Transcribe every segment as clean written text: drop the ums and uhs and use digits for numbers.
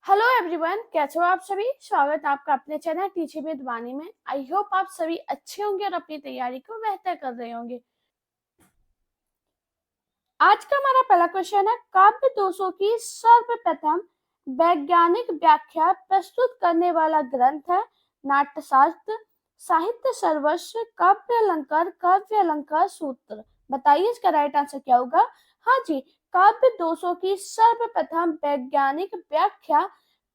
Hello everyone, कैसे हो आप सभी। स्वागत है आपका अपने चैनल टीचिंग विद वाणी में। आई होप आप सभी अच्छे होंगे और अपनी तैयारी को बेहतर कर रहे होंगे। आज का हमारा पहला क्वेश्चन है, काव्य दोषों की सर्वप्रथम वैज्ञानिक व्याख्या प्रस्तुत करने वाला ग्रंथ है नाट्यशास्त्र, साहित्य सर्वस्व, काव्य अलंकार सूत्र। बताइए इसका राइट आंसर क्या होगा। हाँ जी, काव्य दोषों की सर्वप्रथम वैज्ञानिक व्याख्या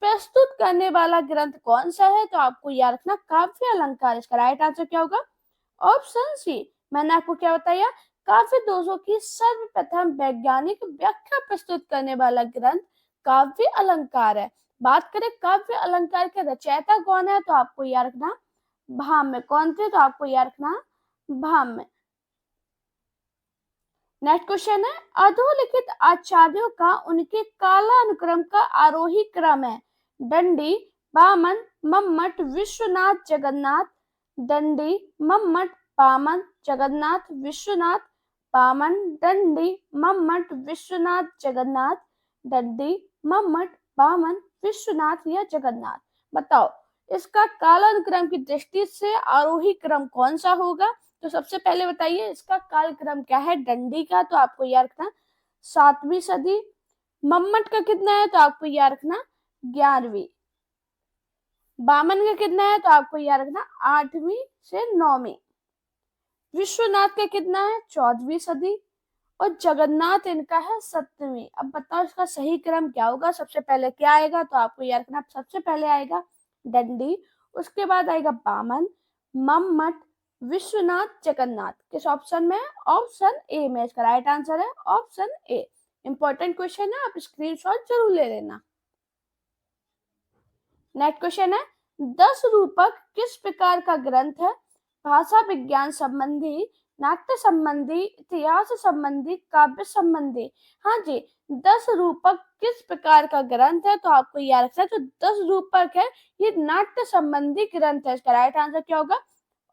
प्रस्तुत करने वाला ग्रंथ कौन सा है, तो आपको याद रखना काव्य अलंकार। इसका राइट आंसर क्या होगा। Option C. मैंने आपको क्या बताया, काव्य दोषों की सर्वप्रथम वैज्ञानिक व्याख्या प्रस्तुत करने वाला ग्रंथ काव्य अलंकार है। बात करें काव्य अलंकार के रचयिता कौन है, तो आपको याद रखना भाम्य। कौन थे, तो आपको याद रखना भाम्य। नेक्स्ट क्वेश्चन है, अधोलिखित आचार्यों का उनके कालानुक्रम का आरोही क्रम है दंडी, वामन, मम्मट, विश्वनाथ, जगन्नाथ। दंडी, मम्मट, वामन, जगन्नाथ, विश्वनाथ। वामन, दंडी, मम्मट, विश्वनाथ, जगन्नाथ। दंडी, मम्मट, वामन, विश्वनाथ या जगन्नाथ। बताओ इसका कालानुक्रम की दृष्टि से आरोही क्रम कौन सा होगा। तो सबसे पहले बताइए इसका कालक्रम क्या है दंडी का, तो आपको याद रखना 7वीं सदी। मम्मट का कितना है, तो आपको याद रखना 11वीं। बामन का कितना है, तो आपको याद रखना 8वीं से 9वीं। विश्वनाथ का कितना है, 14वीं सदी। और जगन्नाथ इनका है 7वीं। अब बताओ इसका सही क्रम क्या होगा। सबसे पहले क्या आएगा, तो आपको याद रखना सबसे पहले आएगा दंडी, उसके बाद आएगा बामन, मम्मट, विश्वनाथ, जगन्नाथ। किस ऑप्शन में, ऑप्शन ए में इसका राइट आंसर है ऑप्शन ए। इंपॉर्टेंट क्वेश्चन है, आप स्क्रीनशॉट जरूर ले लेना। नेक्स्ट क्वेश्चन है, 10 रूपक किस प्रकार का ग्रंथ है। भाषा विज्ञान संबंधी, नाट्य संबंधी, इतिहास संबंधी, काव्य संबंधी। हाँ जी, 10 रूपक किस प्रकार का ग्रंथ है, तो आपको याद रखना है जो 10 रूपक है ये नाट्य संबंधी ग्रंथ है। इसका राइट आंसर क्या होगा,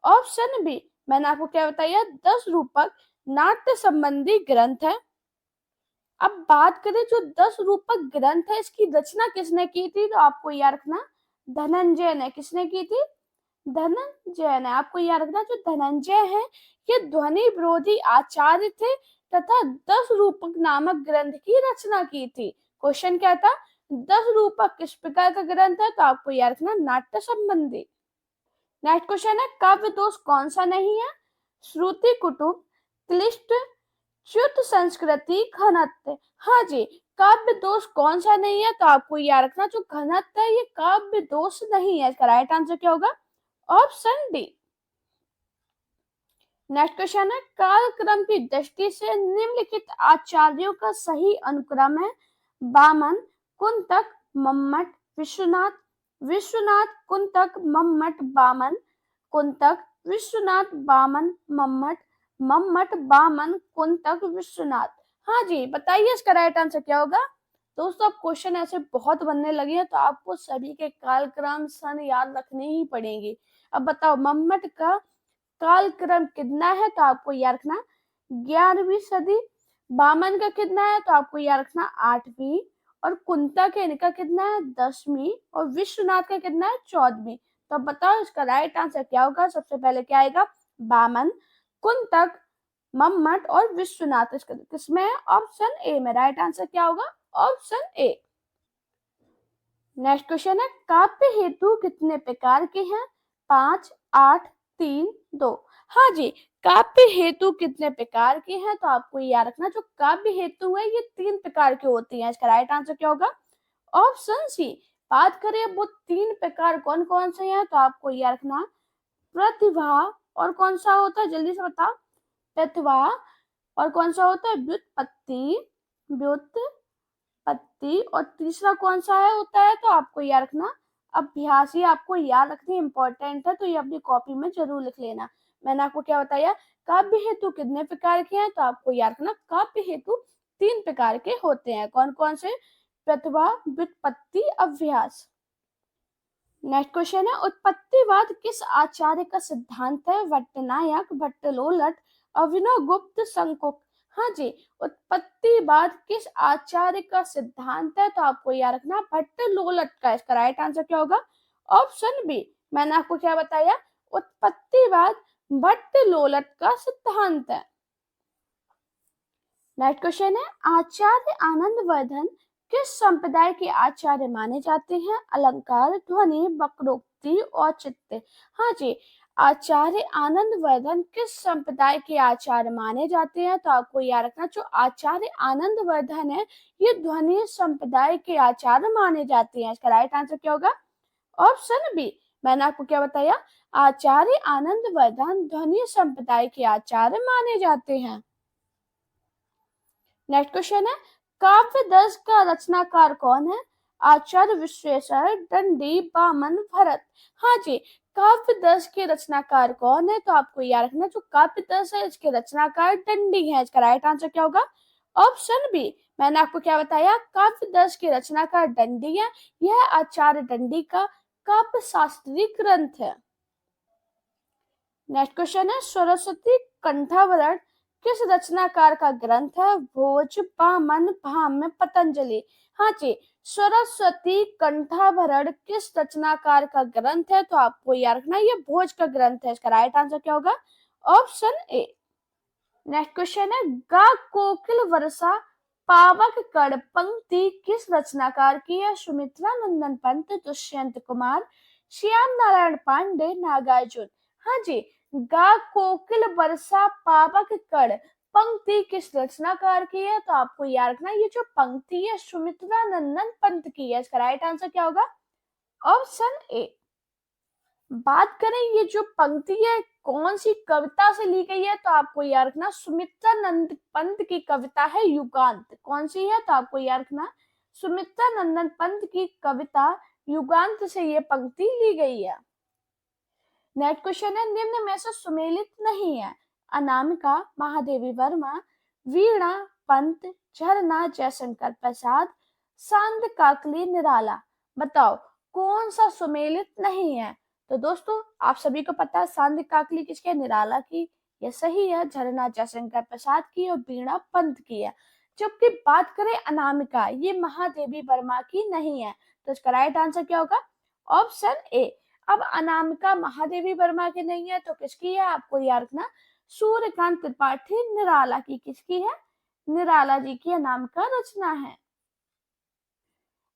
ऑप्शन बी। मैंने आपको क्या बताया, 10 रूपक नाट्य संबंधी ग्रंथ है। अब बात करें जो 10 रूपक ग्रंथ है इसकी रचना किसने की थी, तो आपको याद रखना धनंजय ने। किसने की थी, धनंजय ने। आपको याद रखना जो धनंजय है ये ध्वनि विरोधी आचार्य थे तथा 10 रूपक नामक ग्रंथ की रचना की थी। क्वेश्चन क्या था, 10 रूपक किस प्रकार का ग्रंथ है, तो आपको याद रखना नाट्य संबंधी। नेक्स्ट क्वेश्चन है, काव्य दोष कौन सा नहीं है। श्रुति कुटुंब, क्लिष्ट, च्युत संस्कृति, घनत्व। हाँ जी, काव्य दोष कौन सा नहीं है, तो आपको याद रखना जो घनत्व है ये काव्य दोष नहीं है। इसका राइट आंसर क्या होगा, ऑप्शन डी। नेक्स्ट क्वेश्चन है, कालक्रम की दृष्टि से निम्नलिखित आचार्यों का सही अनुक्रम है वामन, कुंतक, मम्मट, विश्वनाथ। विश्वनाथ, कुंतक, मम्मट, वामन। कुंतक, विश्वनाथ, वामन, मम्मट। मम्मट, वामन, कुंतक, विश्वनाथ। हाँ जी, बताइए इसका राइट आंसर क्या होगा। दोस्तों अब क्वेश्चन ऐसे बहुत बनने लगे हैं तो आपको सभी के कालक्रम सन याद रखने ही पड़ेंगे। अब बताओ मम्मट का कालक्रम कितना है, तो आपको याद रखना 11वीं सदी। वामन का कितना है, तो आपको याद रखना 8वीं। और कुंतक का इनका कितना है 10वीं। और विश्वनाथ का कितना है 14वीं। तो अब बताओ इसका राइट आंसर क्या होगा। सबसे पहले क्या आएगा, वामन, कुंतक, मम्मट और विश्वनाथ। इसका किसमें है, ऑप्शन ए में। राइट आंसर क्या होगा, ऑप्शन ए। नेक्स्ट क्वेश्चन है, काव्य हेतु कितने प्रकार के हैं। 5, 8, 3, 2। हाँ जी, काव्य हेतु कितने प्रकार के हैं, तो आपको याद रखना जो काव्य हेतु है ये 3 प्रकार के होती हैं। इसका राइट आंसर क्या होगा, ऑप्शन सी। बात करें वो 3 प्रकार कौन कौन से हैं, तो आपको याद रखना प्रतिभा, और कौन सा होता है जल्दी से बताओ, प्रतिभा। और कौन सा होता है, व्युत्पत्ति, व्युत्पत्ति। और तीसरा कौन सा है होता है, तो आपको याद रखना अभ्यास। ये आपको याद रखनी इंपॉर्टेंट है, तो ये अपनी कॉपी में जरूर लिख लेना। मैंने आपको क्या बताया, काव्य हेतु कितने प्रकार के हैं, तो आपको याद रखना काव्य हेतु 3 प्रकार के होते हैं। कौन कौन से, प्रतिभा, व्युत्पत्ति, अभ्यास। नेक्स्ट क्वेश्चन है, उत्पत्तिवाद किस आचार्य का सिद्धांत है। भट्टनायक, भट्टलोलट, अभिनव गुप्त, संकुक। हाँ जी, उत्पत्तिवाद किस आचार्य का सिद्धांत है? तो आपको याद रखना भट्ट लोलट का। इसका राइट आंसर क्या होगा? Option B. मैंने आपको क्या बताया? उत्पत्तिवाद भट्ट लोलट का सिद्धांत है। नेक्स्ट क्वेश्चन है, आचार्य आनंदवर्धन किस संप्रदाय के आचार्य माने जाते हैं? अलंकार, ध्वनि, वक्रोक्ति और चित्त। हाँ जी, आचार्य आनंदवर्धन किस संप्रदाय के आचार्य माने जाते हैं? तो आपको याद रखना जो आचार्य आनंदवर्धन है ये ध्वनि संप्रदाय के आचार्य माने जाते हैं। इसका राइट आंसर क्या होगा? Option B. मैंने आपको क्या बताया? आचार्य आनंदवर्धन ध्वनि संप्रदाय के आचार्य माने जाते हैं। नेक्स्ट क्वेश्चन है, काव्य दर्श का रचनाकार कौन है? आचार्य विश्वेश्वर, दंडी, बामन, भरत। हाँ जी, काव्य दर्श के रचनाकार कौन है? तो आपको याद रखना जो काव्य दर्श है इसके रचनाकार दंडी है। इसका राइट आंसर क्या होगा? Option B. मैंने आपको क्या बताया? काव्य दर्श के रचनाकार दंडी है। यह आचार्य दंडी का काव्य शास्त्रीय ग्रंथ है। नेक्स्ट क्वेश्चन है, सरस्वती कंठावरण किस रचनाकार का ग्रंथ है? भोज, बामन, भाम्य, पतंजलि। हाँ जी, सरस्वती कंठाभरण किस रचनाकार का ग्रंथ है? तो आपको याद रखना ये भोज का ग्रंथ है। इसका राइट आंसर क्या होगा? Option A. नेक्स्ट क्वेश्चन है, गा कोकिल वर्षा पावक कड़ पंक्ति किस रचनाकार की है? सुमित्रा नंदन पंत, दुष्यंत कुमार, श्याम नारायण पांडे, नागार्जुन। हाँ जी, गा कोकिल वर्षा पावक कड़ पंक्ति किस रचनाकार की है? तो आपको याद रखना ये जो पंक्ति है सुमित्रा नंदन पंत की है। इसका राइट आंसर क्या होगा? Option A. बात करें ये जो पंक्ति है कौन सी कविता से ली गई है? तो आपको याद रखना सुमित्रा नंद पंत की कविता है युगांत। कौन सी है? तो आपको याद रखना सुमित्रा नंदन पंत की कविता युगांत से ये पंक्ति ली गई है। नेक्स्ट क्वेश्चन है, निम्न में से सुमेलित नहीं है? अनामिका, महादेवी वर्मा, वीणा, पंत, झरना, जयशंकर प्रसाद, सांद काकली, निराला। बताओ कौन सा सुमेलित नहीं है? तो दोस्तों आप सभी को पता है सांद काकली किसकी है? निराला की। ये सही है। झरना जयशंकर प्रसाद की और वीणा पंत की है। जबकि बात करें अनामिका, ये महादेवी वर्मा की नहीं है। तो इसका राइट आंसर क्या होगा? Option A. अब अनामिका महादेवी वर्मा की नहीं है तो किसकी है? आपको याद रखना सूर्यकांत त्रिपाठी निराला की। किसकी है? निराला जी की अनामिका रचना है।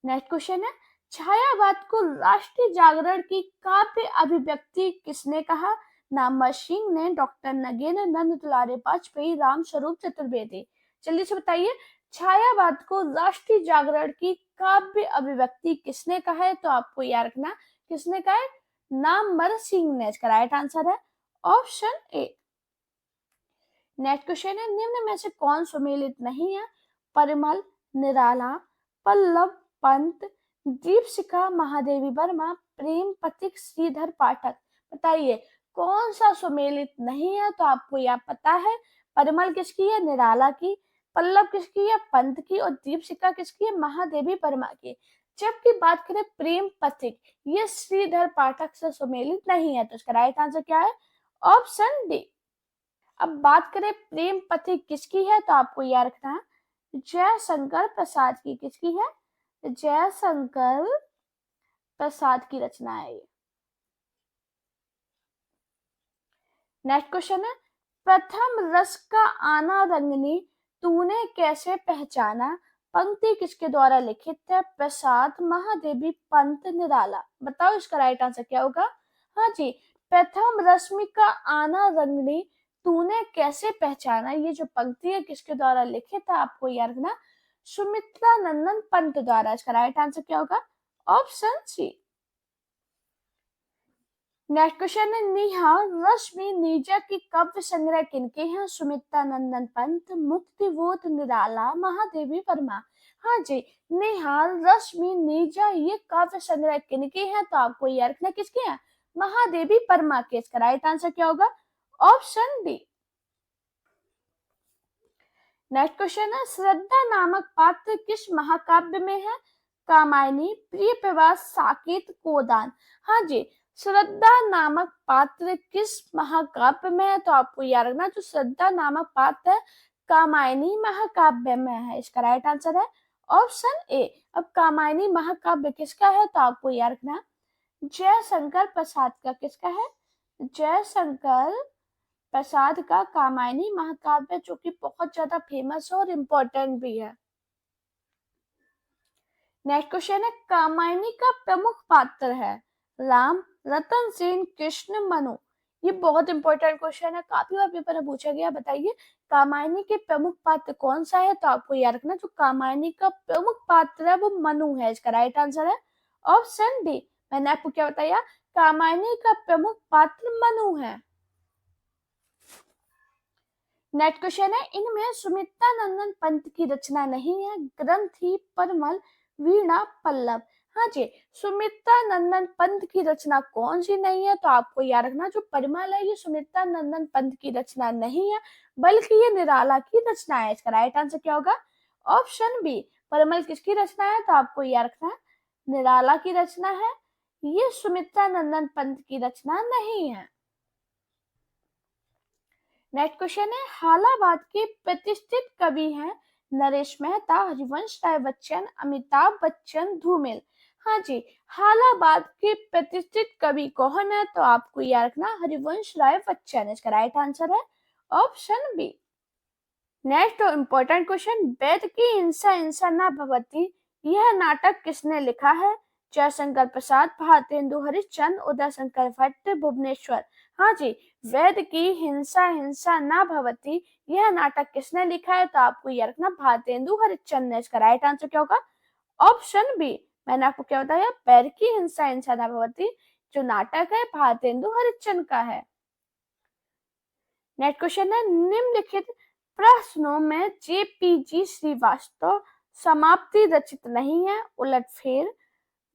नेक्स्ट क्वेश्चन है, छायावाद को राष्ट्रीय जागरण की काव्य अभिव्यक्ति किसने कहा? नामवर सिंह ने, डॉक्टर नगेंद्र नंद दुलारे वाजपेयी, रामस्वरूप चतुर्वेदी। जल्दी से बताइए छायावाद को राष्ट्रीय जागरण की काव्य अभिव्यक्ति किसने कहा है? तो आपको याद रखना किसने कहा है? नामवर सिंह ने। इसका राइट आंसर है ऑप्शन ए। नेक्स्ट क्वेश्चन है, निम्न में से कौन सुमेलित नहीं है? परिमल, निराला, पल्लव, पंत, दीपशिखा, महादेवी वर्मा, प्रेम पथिक, श्रीधर पाठक। बताइए कौन सा सुमेलित नहीं है? तो आपको यह पता है परिमल किसकी है? निराला की। पल्लव किसकी है? पंत की। और दीपशिखा किसकी है? महादेवी वर्मा की। जबकि बात करें प्रेम पथिक, ये श्रीधर पाठक से सुमेलित नहीं है। तो इसका राइट आंसर क्या है? Option D. अब बात करें प्रेम पथिक किसकी है? तो आपको याद रखना है जयशंकर प्रसाद की। किसकी है? जयशंकर प्रसाद की रचना है ये। नेक्स्ट क्वेश्चन है, प्रथम रस का आना रंगनी तूने कैसे पहचाना? पंक्ति किसके द्वारा लिखित है? प्रसाद, महादेवी, पंत, निराला। बताओ इसका राइट आंसर क्या होगा? हाँ जी, प्रथम रश्मि का आना रंगनी तूने कैसे पहचाना, ये जो पंक्ति है किसके द्वारा लिखित है? आपको याद रखना सुमित्रा नंदन पंत द्वारा। इसका राइट आंसर क्या होगा? ऑप्शन सी। नेक्स्ट क्वेश्चन है, नेहा रश्मि नीजा की काव्य संग्रह किनके हैं? सुमित्रा नंदन पंत, मुक्तिबोध, निराला, महादेवी वर्मा। हाँ जी, नेहा रश्मि नीजा ये काव्य संग्रह किनके हैं? तो आपको याद रखना किसके हैं? महादेवी वर्मा के। इसका राइट आंसर क्या होगा? Option D. नेक्स्ट क्वेश्चन है, श्रद्धा नामक पात्र किस महाकाव्य में है? कामायनी, प्रिय प्रवास, साकेत, कोदान। हाँ जी, श्रद्धा नामक पात्र किस महाकाव्य में है? तो आपको याद रखना जो श्रद्धा नामक पात्र है कामायनी महाकाव्य में है। इसका राइट आंसर है ऑप्शन ए। अब कामायनी महाकाव्य किसका है तो आपको याद रखना जयशंकर प्रसाद का। किसका है? जयशंकर प्रसाद का कामायनी महाकाव्य, जो कि बहुत ज्यादा फेमस है और इम्पोर्टेंट भी है। नेक्स्ट क्वेश्चन है कामायनी का प्रमुख पात्र है राम, रतन सेन, कृष्ण, मनु। ये बहुत इंपॉर्टेंट क्वेश्चन है, काफी बार पेपर में पूछा गया। बताइए कामायनी के प्रमुख पात्र कौन सा है तो आपको याद रखना जो कामायनी का प्रमुख पात्र है वो मनु है। इसका राइट आंसर है ऑप्शन डी। मैंने आपको क्या बताया? कामायनी का प्रमुख पात्र मनु है। नेक्स्ट क्वेश्चन है इनमें सुमित्रा नंदन पंत की रचना नहीं है, ग्रंथी, परमल, वीणा, पल्लव। हाँ जी, सुमित्रा नंदन पंत की रचना कौन सी नहीं है तो आपको याद रखना जो परिमल है ये सुमित्रा नंदन पंत की रचना नहीं है बल्कि ये निराला की रचना है। इसका राइट आंसर क्या होगा? Option B. परिमल किसकी रचना है तो आपको याद रखना है निराला की रचना है, ये सुमित्रा नंदन पंत की रचना नहीं है। नेक्स्ट क्वेश्चन है हालाबाद के प्रतिष्ठित कवि हैं नरेश मेहता, हरिवंश राय बच्चन, अमिताभ बच्चन, धूमिल। हाँ जी, हालाबाद के प्रतिष्ठित कवि कौन है तो आपको याद रखना हरिवंश राय बच्चन। इसका राइट आंसर है option B. Next important question वेद की हिंसा हिंसा न भवती यह नाटक किसने लिखा है? जयशंकर प्रसाद, भारतेंदु हरिश्चंद्र, उदय शंकर भट्ट, भुवनेश्वर। हाँ जी, वेद की हिंसा हिंसा न भवती यह नाटक किसने लिखा है तो आपको यह रखना भारतेंदु हरिश्चंद्र ने। इसका राइट आंसर क्या होगा? Option B. मैंने आपको क्या बताया? वेद की हिंसा हिंसा न भवती जो नाटक है भारतेंदु हरिश्चंद्र का है। नेक्स्ट क्वेश्चन है निम्नलिखित प्रश्नों में जेपीजी श्रीवास्तव समाप्ति रचित नहीं है। उलटफेर,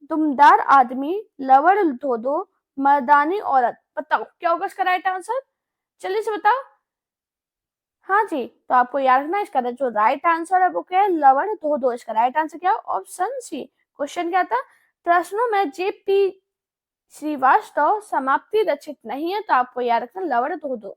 दुमदार आदमी, लवण धोधो, मर्दानी औरत। बताओ क्या होगा इसका राइट आंसर? जल्दी से बताओ। हाँ जी, तो आपको याद रखना इसका जो राइट आंसर है वो क्या है? लवण धोधो। इसका राइट आंसर क्या है? Option C. क्वेश्चन क्या था? प्रश्नों में जेपी श्रीवास्तव समाप्ति रचित नहीं है तो आपको याद रखना लवण धोधो।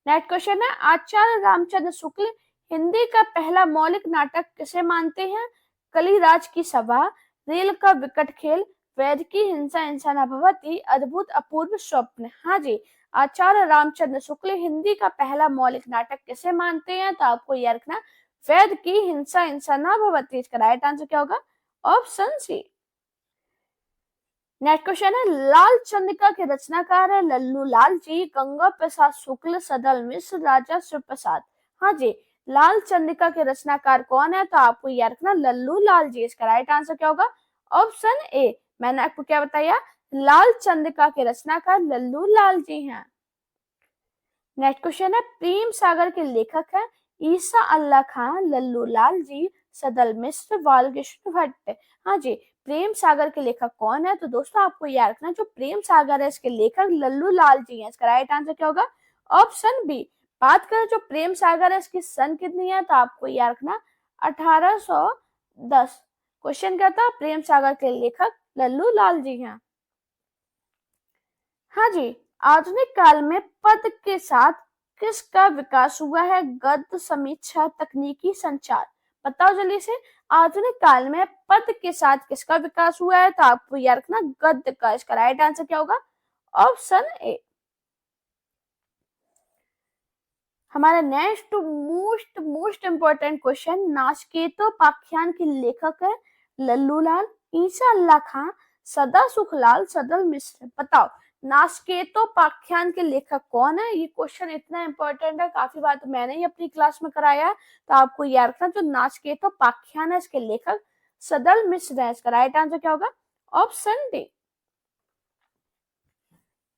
नेक्स्ट क्वेश्चन है आचार्य रामचंद्र शुक्ल हिंदी का पहला मौलिक नाटक किसे मानते हैं? कलिराज की सभा, रेल का विकट खेल, वैद की हिंसा हिंसा न भवती, अद्भुत अपूर्व स्वप्न। हाँ जी, आचार्य रामचंद्र शुक्ल हिंदी का पहला मौलिक नाटक किसे मानते हैं तो आपको यह रखना वैद की हिंसा हिंसा न भवती। इसका राइट आंसर क्या होगा? ऑप्शन सी। नेक्स्ट क्वेश्चन है लाल चंद्रिका के रचनाकार है लल्लू लाल जी, गंगा प्रसाद शुक्ल, सदल मिश्र, राजा शिव प्रसाद। हाँ जी, लाल चंद्रिका के रचनाकार कौन है तो आपको याद रखना लल्लू लाल जी। इसका राइट आंसर क्या होगा? Option A. मैंने आपको क्या बताया? लाल चंद्रिका के रचनाकार लल्लू लाल जी हैं। नेक्स्ट क्वेश्चन है प्रेम सागर के लेखक है ईसा अल्लाह खान, लल्लू लाल जी, सदल मिश्र, बालकृष्ण भट्ट। हाँ जी, प्रेम सागर के लेखक कौन है तो दोस्तों आपको याद रखना जो प्रेम सागर है इसके लेखक लल्लू लाल जी हैं। इसका राइट आंसर क्या होगा? Option B. बात करें जो प्रेम सागर है इसकी सन कितनी है तो आपको याद रखना 1810। क्वेश्चन क्या था? प्रेम सागर के लेखक लल्लू लाल जी हैं। हाँ जी, आधुनिक काल में पद के साथ किसका विकास हुआ है? गद्य, समीक्षा, तकनीकी, संचार। बताओ जल्दी से। आधुनिक काल में पद के साथ किसका विकास हुआ है तो आपको याद रखना गद्य का। इसका राइट आंसर क्या होगा? Option A. हमारा नेक्स्ट मोस्ट इंपोर्टेंट क्वेश्चन नाचकेतोपाख्यान के लेखक है लल्लू लाल, ईसा अल्लाह खान, सदा सुखलाल, सदल मिश्र। बताओ नाचकेतोपाख्यान के लेखक कौन है? ये क्वेश्चन इतना इंपॉर्टेंट है, काफी बार तो मैंने ही अपनी क्लास में कराया है तो आपको याद रखना जो नाचकेतोपाख्यान है इसके लेखक सदल मिश्र है। इसका राइट आंसर क्या होगा? Option D.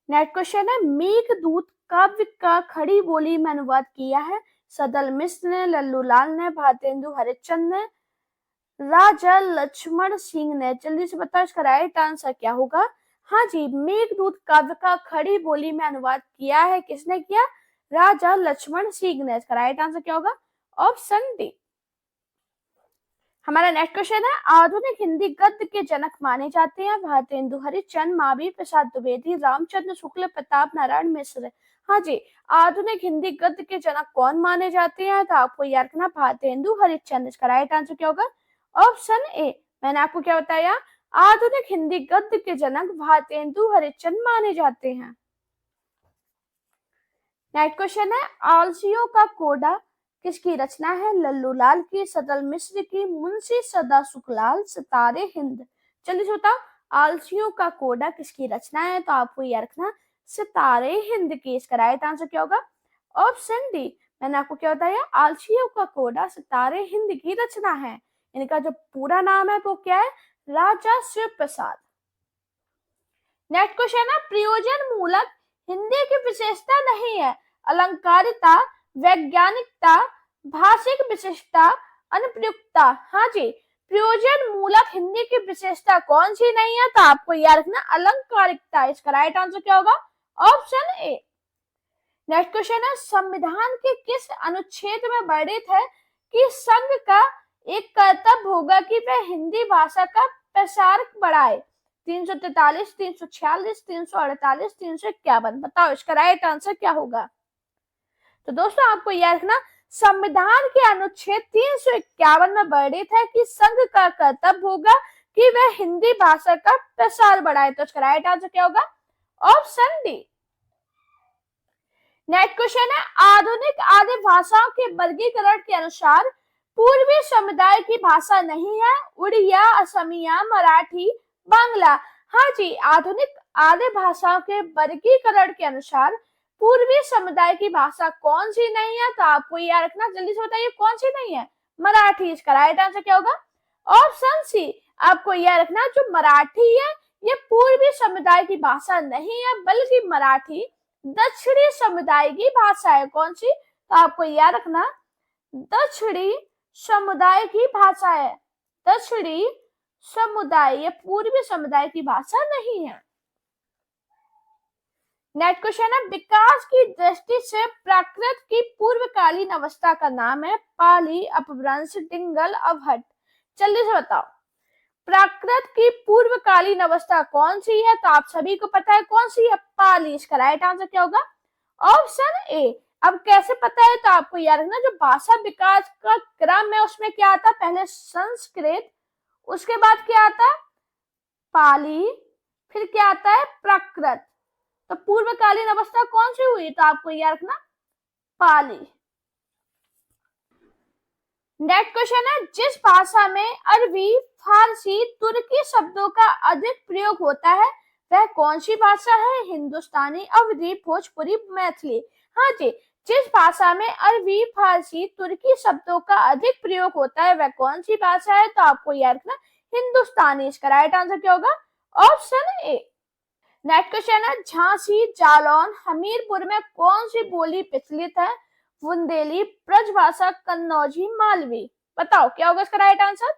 नेक्स्ट क्वेश्चन है मेघदूत काव्य का खड़ी बोली में अनुवाद किया है सदल मिश्र ने, लल्लू लाल ने, भारतेंदु हरिश्चंद्र ने, राजा लक्ष्मण सिंह ने। जल्दी से बताओ इसका राइट आंसर क्या होगा? हाँ जी, मेघदूत काव्य का खड़ी बोली में अनुवाद किया है किसने किया? राजा लक्ष्मण सिंह ने। इसका राइट आंसर क्या होगा? Option D. हमारा नेक्स्ट क्वेश्चन है आधुनिक हिंदी गद्य के जनक माने जाते हैं भारतेंदु हरिश्चंद्र, महावीर प्रसाद द्विवेदी, रामचंद्र शुक्ल, प्रताप नारायण मिश्र। हाँ जी, आधुनिक हिंदी गद्य के जनक कौन माने जाते हैं? तो आपको याद रखना भारतेंदु हरिश्चंद्र। इसका राइट आंसर क्या होगा? Option A. मैंने आपको क्या बताया? आधुनिक हिंदी गद्य के जनक भारतेंदु हरिश्चंद्र माने जाते हैं। नेक्स्ट क्वेश्चन है, आलसियों का कोडा किसकी रचना है? लल्लू लाल की, सदल मिश्र की, मुंशी सदा सुखलाल, सितारे हिंद। जल्दी से बताओ, आलसियों का कोडा किसकी रचना है? तो आपको याद रखना सितारे हिंद की। इसका राइट आंसर क्या होगा? Option D. मैंने आपको क्या बताया? आलसियों का कोडा सितारे हिंद की रचना है। इनका जो पूरा नाम है वो क्या है? राजा शिव प्रसाद। नेक्स्ट क्वेश्चन है, प्रयोजन मूलक हिंदी की विशेषता नहीं है? अलंकारिता, वैज्ञानिकता, भाषिक विशिष्टता, अनुप्रयुक्तता। हाँ जी, प्रयोजन मूलक हिंदी की विशेषता कौन सी नहीं है? तो आपको याद रखना अलंकारिकता। इसका राइट आंसर क्या होगा? Option A. नेक्स्ट क्वेश्चन है, संविधान के किस अनुच्छेद में वर्णित है कि संघ का एक कर्तव्य होगा कि वह हिंदी भाषा का प्रसार बढ़ाए? 343, 346, 348, 351। बताओ इसका राइट आंसर क्या होगा? तो दोस्तों आपको याद रखना संविधान के अनुच्छेद 351 में वर्णित है कि संघ का कर्तव्य होगा कि वह हिंदी भाषा का प्रसार बढ़ाए। तो इसका राइट आंसर क्या होगा? Option D. नेक्स्ट क्वेश्चन है, आधुनिक आदि भाषाओं के वर्गीकरण के अनुसार पूर्वी समुदाय की भाषा नहीं है? उड़िया, असमिया, मराठी, बांग्ला। हाँ जी, आधुनिक आदि भाषाओं के वर्गीकरण के अनुसार पूर्वी समुदाय की भाषा कौन सी नहीं है? तो आपको याद रखना, जल्दी से बताइए कौन सी नहीं है? मराठी। इसका राइट आंसर क्या होगा? Option C. आपको याद रखना जो मराठी है ये पूर्वी समुदाय की भाषा नहीं है, बल्कि मराठी दक्षिणी समुदाय की भाषा है। कौन सी? तो आपको याद रखना दक्षिणी समुदाय की भाषा है। दक्षिणी समुदाय, ये पूर्वी समुदाय की भाषा नहीं है। नेक्स्ट क्वेश्चन है, विकास की दृष्टि से प्राकृत की पूर्वकालीन अवस्था का नाम है? पाली, अपभ्रंश, डिंगल, अवहट। जल्दी से बताओ, प्राकृत की पूर्वकालीन अवस्था कौन सी है? तो आप सभी को पता है कौन सी है? पाली। इसका राइट आंसर क्या होगा? Option A. अब कैसे पता है? तो आपको याद रखना जो भाषा विकास का क्रम है उसमें क्या आता है? पहले संस्कृत, उसके बाद क्या आता है? पाली, फिर क्या आता है? प्राकृत। तो पूर्वकालीन अवस्था कौन सी हुई? तो आपको याद रखना पाली। नेक्स्ट क्वेश्चन है, जिस भाषा में अरबी, फारसी, तुर्की शब्दों का अधिक प्रयोग होता है वह कौन सी भाषा है? हिंदुस्तानी, अवधी, भोजपुरी, मैथिली। हाँ जी, जिस भाषा में अरबी, फारसी, तुर्की शब्दों का अधिक प्रयोग होता है वह कौन सी भाषा है? तो आपको याद रखना हिंदुस्तानी। इसका राइट आंसर क्या होगा? Option A. नेक्स्ट क्वेश्चन है, झांसी, जालौन, हमीरपुर में कौन सी बोली प्रचलित है? बुंदेली, ब्रजभाषा, कन्नौजी, मालवी। बताओ क्या होगा इसका राइट आंसर?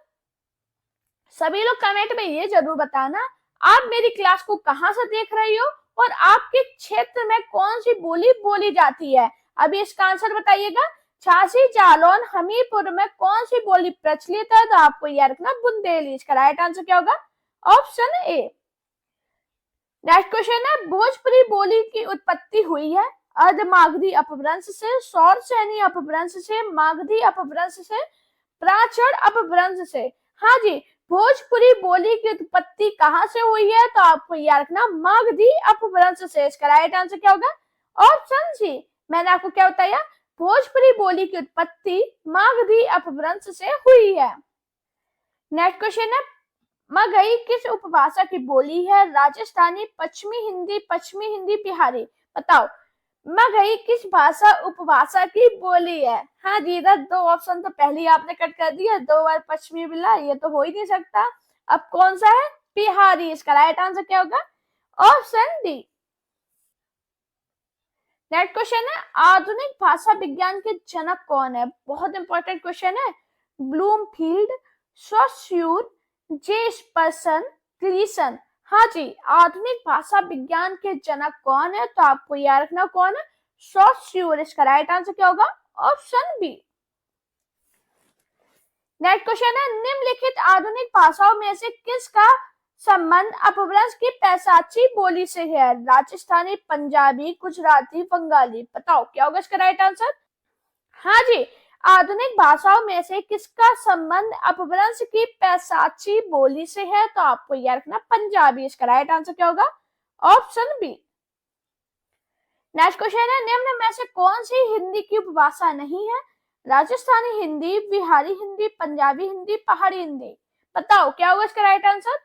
सभी लोग कमेंट में ये जरूर बताना आप मेरी क्लास को कहां से देख रही हो और आपके क्षेत्र में कौन सी बोली बोली जाती है। अभी इसका आंसर बताइएगा। झांसी, जालौन, हमीरपुर में कौन सी बोली प्रचलित है? तो आपको याद रखना बुंदेली। इसका राइट आंसर क्या होगा? Option A. नेक्स्ट क्वेश्चन है, भोजपुरी बोली की उत्पत्ति हुई है अर्धमागधी अपभ्रंश से, सौर सैनी अपभ्रंश से, मागधी अपभ्रंश से, प्राचीन अपभ्रंश से। हाँ जी, भोजपुरी बोली की उत्पत्ति कहां से हुई है? तो आपको याद रखना मागधी अपभ्रंश से। इसका राइट आंसर क्या होगा? Option C. मैंने आपको क्या बताया? भोजपुरी बोली की उत्पत्ति मागधी अपभ्रंश से हुई है। नेक्स्ट क्वेश्चन है, मगही किस उपभाषा की बोली है? राजस्थानी, पश्चिमी हिंदी, बिहारी। बताओ मगही किस भाषा उपभाषा की बोली है? हाँ जी, इधर दो ऑप्शन तो पहले ही आपने कट कर दिया, 2 बार पश्चिमी बिला, ये तो हो ही नहीं सकता। अब कौन सा है? बिहारी। इसका राइट आंसर क्या होगा? Option D. नेक्स्ट क्वेश्चन है, आधुनिक भाषा विज्ञान के जनक कौन है? बहुत इंपॉर्टेंट क्वेश्चन है। Bloomfield, Saussure, Jespersen, Gleason. हाँ जी, आधुनिक भाषा विज्ञान के जनक कौन है? तो आपको याद रखना कौन है? सॉस्यूर। इसका राइट आंसर क्या होगा? Option B. नेक्स्ट क्वेश्चन है, निम्नलिखित आधुनिक भाषाओं में से किसका संबंध अपभ्रंश की पैसाची बोली से है? राजस्थानी, पंजाबी, गुजराती, बंगाली। बताओ क्या होगा इसका राइट आंसर? हाँ जी, आधुनिक भाषाओं में से किसका संबंध अपभ्रंश की पैसाची बोली से है? तो आपको याद रखना पंजाबी। इसका राइट आंसर क्या होगा? Option B. नेक्स्ट क्वेश्चन है, निम्न में से कौन सी हिंदी की उपभाषा नहीं है? राजस्थानी हिंदी, बिहारी हिंदी, पंजाबी हिंदी, पहाड़ी हिंदी। बताओ क्या होगा इसका राइट आंसर?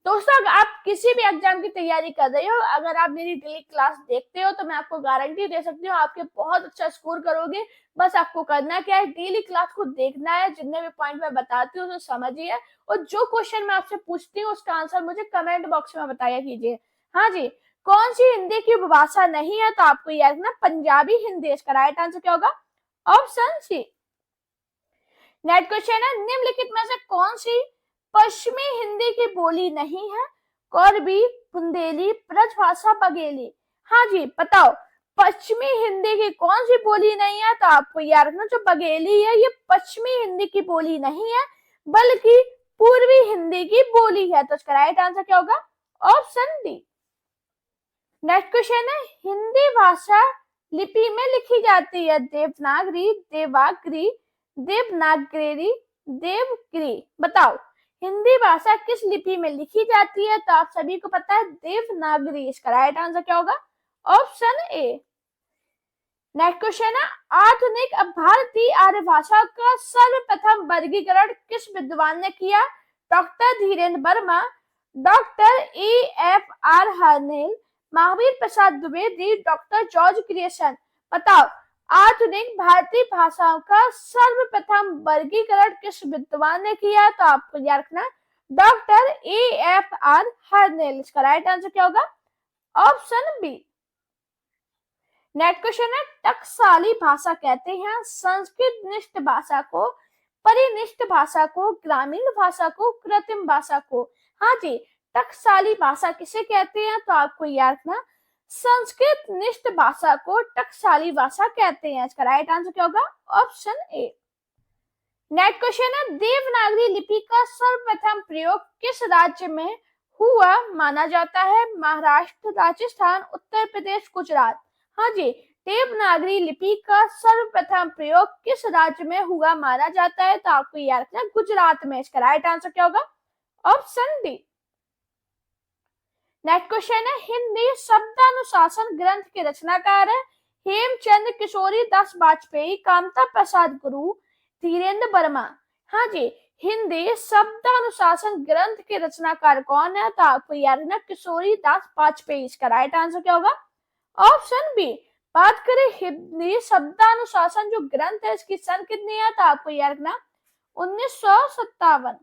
दोस्तों, अगर आप किसी भी एग्जाम की तैयारी कर रहे हो, अगर आप मेरी डेली क्लास देखते हो, तो मैं आपको गारंटी दे सकती हूँ आपके बहुत अच्छा स्कोर करोगे। बस आपको करना क्या है, डेली क्लास को देखना है, जितने भी पॉइंट मैं बताती हूँ उसे समझिए, और जो क्वेश्चन मैं आपसे पूछती हूँ उसका आंसर मुझे कमेंट बॉक्स में बताया कीजिए। हाँ जी, कौन सी हिंदी की उपभाषा नहीं है? तो आपको याद रखना पंजाबी हिंदी। इसका राइट आंसर क्या होगा? ऑप्शन सी। नेक्स्ट क्वेश्चन है, निम्नलिखित में से कौन सी पश्चिमी हिंदी की बोली नहीं है? कोरबी, बुंदेली, ब्रजभाषा, बघेली। हाँ जी, बताओ पश्चिमी हिंदी की कौन सी बोली नहीं है? तो आपको याद रखना जो बघेली है ये पश्चिमी हिंदी की बोली नहीं है, बल्कि पूर्वी हिंदी की बोली है। तो इसका राइट आंसर क्या होगा? Option D. नेक्स्ट क्वेश्चन है, हिंदी भाषा लिपि में लिखी जाती है? देवनागरी, देवागरी, देवनागरी, देवगिरी। बताओ हिंदी भाषा किस लिपि में लिखी जाती है? तो आप सभी को पता है देवनागरी। इसका राइट आंसर क्या होगा? Option A. नेक्स्ट क्वेश्चन है, आधुनिक भारतीय आर्य भाषा का सर्वप्रथम वर्गीकरण किस विद्वान ने किया? Doctor Dhirendra Verma, doctor E.F.R. Hoernle, Mahavir Prasad Dwivedi, doctor George Grierson. बताओ आधुनिक भारतीय भाषाओं का सर्वप्रथम वर्गीकरण किस विद्वान ने किया? तो आपको याद रखना डॉक्टर E.F.R. हर्नेल। इसका राइट आंसर क्या होगा? Option B. नेक्स्ट क्वेश्चन है, टकसाली भाषा कहते हैं संस्कृत निष्ठ भाषा को, परिनिष्ठ भाषा को, ग्रामीण भाषा को, कृत्रिम भाषा को। हाँ जी, टकसाली भाषा किसे कहते हैं? तो आपको याद रखना संस्कृत निष्ठ भाषा को टकसाली भाषा कहते हैं। इसका राइट आंसर क्या होगा? Option A. नेक्स्ट क्वेश्चन है, देवनागरी लिपि का सर्वप्रथम प्रयोग किस राज्य में हुआ माना जाता है? महाराष्ट्र, राजस्थान, उत्तर प्रदेश, गुजरात। हाँ जी, देवनागरी लिपि का सर्वप्रथम प्रयोग किस राज्य में हुआ माना जाता है? तो आपको याद रखना गुजरात में। इसका राइट आंसर क्या होगा? Option D. नेक्स्ट क्वेश्चन है, हिंदी शब्दानुशासन ग्रंथ के रचनाकार है? हेमचंद किशोरी दास वाजपेयी, कामता प्रसाद गुरु, धीरेन्द्र वर्मा। हाँ जी, हिंदी शब्दानुशासन ग्रंथ के रचनाकार कौन है? तो आपको याद रखना किशोरी दास वाजपेयी। इसका राइट आंसर क्या होगा? Option B. बात करें हिंदी शब्दानुशासन जो ग्रंथ है इसकी सन कितनी है? तो आपको याद रखना 1957।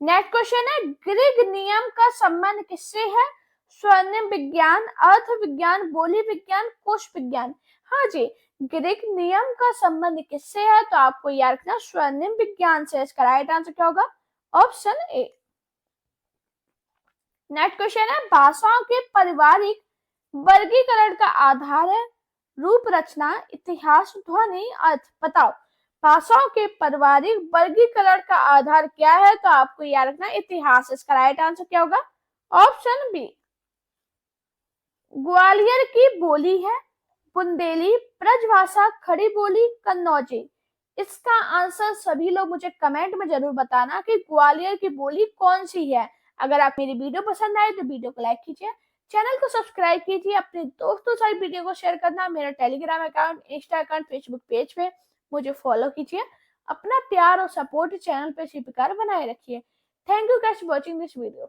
नेक्स्ट क्वेश्चन है, ग्रीक नियम का संबंध किससे है? स्वर्णिम विज्ञान, अर्थ विज्ञान, बोली विज्ञान, कोश विज्ञान। हाँ जी, ग्रीक नियम का संबंध किससे है? तो आपको याद रखना स्वर्णिम विज्ञान से। इसका राइट आंसर क्या होगा? Option A. नेक्स्ट क्वेश्चन है, भाषाओं के पारिवारिक वर्गीकरण का आधार है? रूप, रचना, इतिहास, ध्वनि, अर्थ। बताओ भाषाओं के पारिवारिक वर्गीकरण का आधार क्या है? तो आपको याद रखना इतिहास। इसका राइट आंसर क्या होगा? Option B. ग्वालियर की बोली है? बुंदेली, ब्रजभाषा, खड़ी बोली, कन्नौजी। इसका आंसर सभी लोग मुझे कमेंट में जरूर बताना कि ग्वालियर की बोली कौन सी है। अगर आप मेरी वीडियो पसंद आए तो वीडियो को लाइक कीजिए, चैनल को सब्सक्राइब कीजिए, अपने दोस्तों से वीडियो को शेयर करना, मेरा Telegram account, Insta account, Facebook page पे मुझे फॉलो कीजिए। अपना प्यार और सपोर्ट चैनल पे इसी प्रकार बनाए रखिए। Thank you guys for watching this video.